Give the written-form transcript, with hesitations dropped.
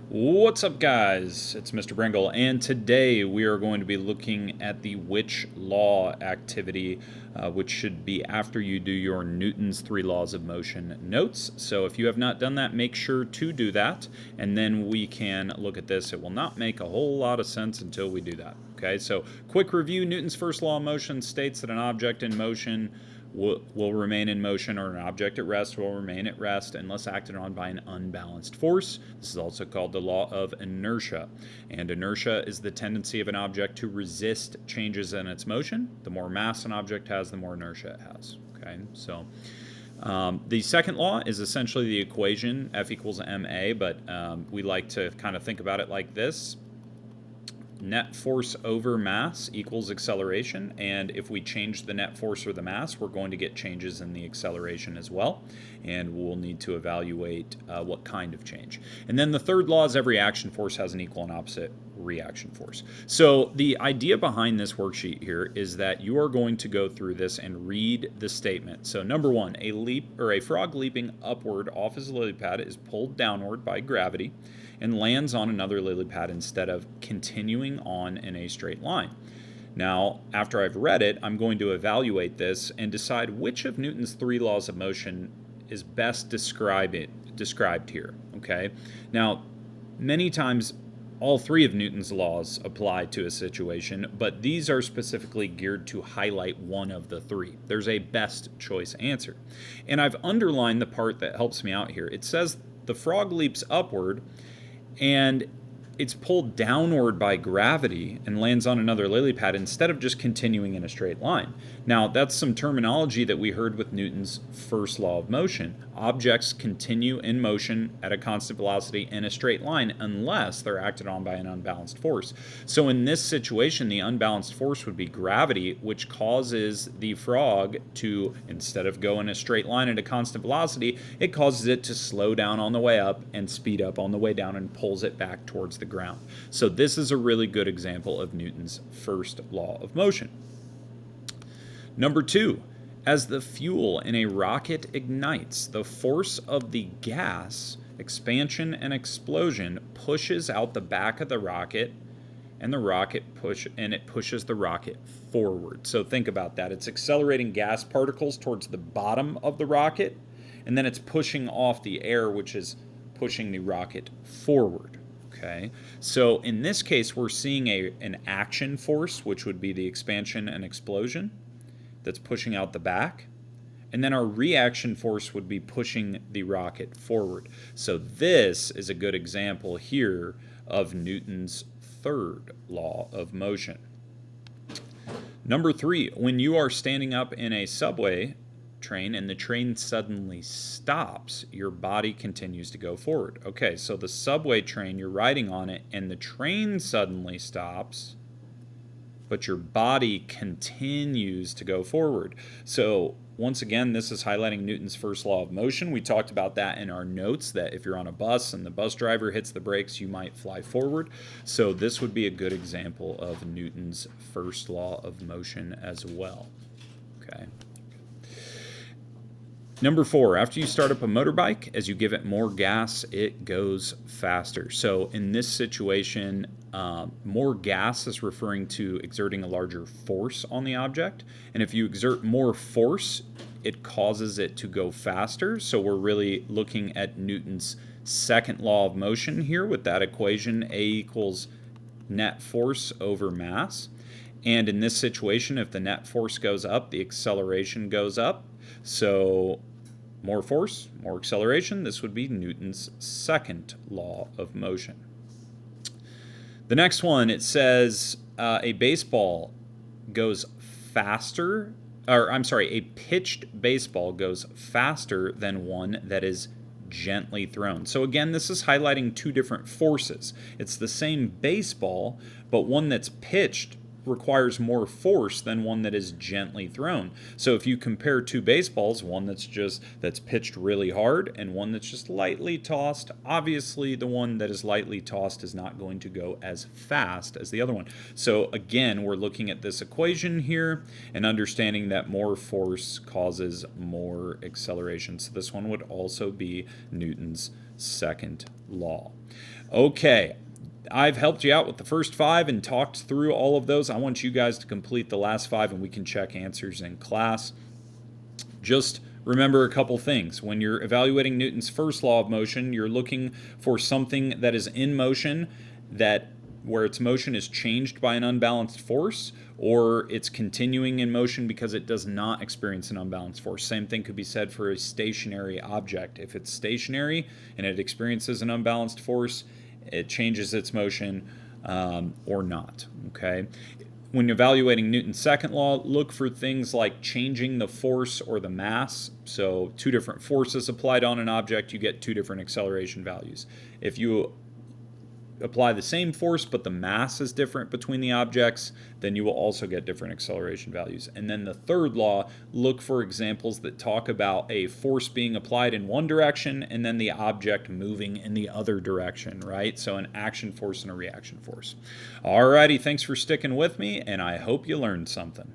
What's up, guys? It's Mr. Bringle, and today we are going to be looking at the which law activity, which should be after you do your Newton's three laws of motion notes. So if you have not done that, make sure to do that, and then we can look at this. It will not make a whole lot of sense until we do that. Okay, so quick review. Newton's first law of motion states that an object in motion will remain in motion, or an object at rest will remain at rest unless acted on by an unbalanced force. This is also called the law of inertia. And inertia is the tendency of an object to resist changes in its motion. The more mass an object has, the more inertia it has. Okay, so the second law is essentially the equation F equals ma, but we like to kind of think about it like this. Net force over mass equals acceleration, and if we change the net force or the mass, we're going to get changes in the acceleration as well, and we'll need to evaluate what kind of change. And then the third law is every action force has an equal and opposite reaction force. So the idea behind this worksheet here is that you are going to go through this and read the statement. So number one, a frog leaping upward off his lily pad is pulled downward by gravity and lands on another lily pad instead of continuing on in a straight line. Now, after I've read it, I'm going to evaluate this and decide which of Newton's three laws of motion is best described here. Okay. Now, many times all three of Newton's laws apply to a situation, but these are specifically geared to highlight one of the three. There's a best choice answer. And I've underlined the part that helps me out here. It says the frog leaps upward and it's pulled downward by gravity and lands on another lily pad instead of just continuing in a straight line. Now, that's some terminology that we heard with Newton's first law of motion. Objects continue in motion at a constant velocity in a straight line unless they're acted on by an unbalanced force. So in this situation, the unbalanced force would be gravity, which causes the frog to, instead of go in a straight line at a constant velocity, it causes it to slow down on the way up and speed up on the way down and pulls it back towards the ground. So this is a really good example of Newton's first law of motion. Number two, as the fuel in a rocket ignites, the force of the gas, expansion and explosion, pushes out the back of the rocket, and it pushes the rocket forward. So think about that. It's accelerating gas particles towards the bottom of the rocket, and then it's pushing off the air, which is pushing the rocket forward. Okay, so in this case, we're seeing an action force, which would be the expansion and explosion, that's pushing out the back. And then our reaction force would be pushing the rocket forward. So this is a good example here of Newton's third law of motion. Number three, when you are standing up in a subway train and the train suddenly stops, your body continues to go forward. Okay, so the subway train, you're riding on it and the train suddenly stops, but your body continues to go forward. So once again, this is highlighting Newton's first law of motion. We talked about that in our notes, that if you're on a bus and the bus driver hits the brakes, you might fly forward. So this would be a good example of Newton's first law of motion as well. Okay. Number four, after you start up a motorbike, as you give it more gas, it goes faster. So in this situation, more gas is referring to exerting a larger force on the object. And if you exert more force, it causes it to go faster. So we're really looking at Newton's second law of motion here with that equation, A equals net force over mass. And in this situation, if the net force goes up, the acceleration goes up. So more force, more acceleration. This would be Newton's second law of motion. The next one, it says a baseball goes faster, a pitched baseball goes faster than one that is gently thrown. So again, this is highlighting two different forces. It's the same baseball, but one that's pitched requires more force than one that is gently thrown. So if you compare two baseballs, one that's pitched really hard and one that's just lightly tossed, obviously the one that is lightly tossed is not going to go as fast as the other one. So again, we're looking at this equation here and understanding that more force causes more acceleration. So this one would also be Newton's second law. Okay, I've helped you out with the first 5 and talked through all of those. I want you guys to complete the last 5 and we can check answers in class. Just remember a couple things. When you're evaluating Newton's first law of motion, you're looking for something that is in motion, that where its motion is changed by an unbalanced force, or it's continuing in motion because it does not experience an unbalanced force. Same thing could be said for a stationary object. If it's stationary and it experiences an unbalanced force, it changes its motion or not. Okay. When evaluating Newton's second law, look for things like changing the force or the mass. So 2 different forces applied on an object, you get 2 different acceleration values. If you apply the same force but the mass is different between the objects, then you will also get different acceleration values. And then the third law, look for examples that talk about a force being applied in one direction and then the object moving in the other direction, right? So an action force and a reaction force. Alrighty, thanks for sticking with me, and I hope you learned something.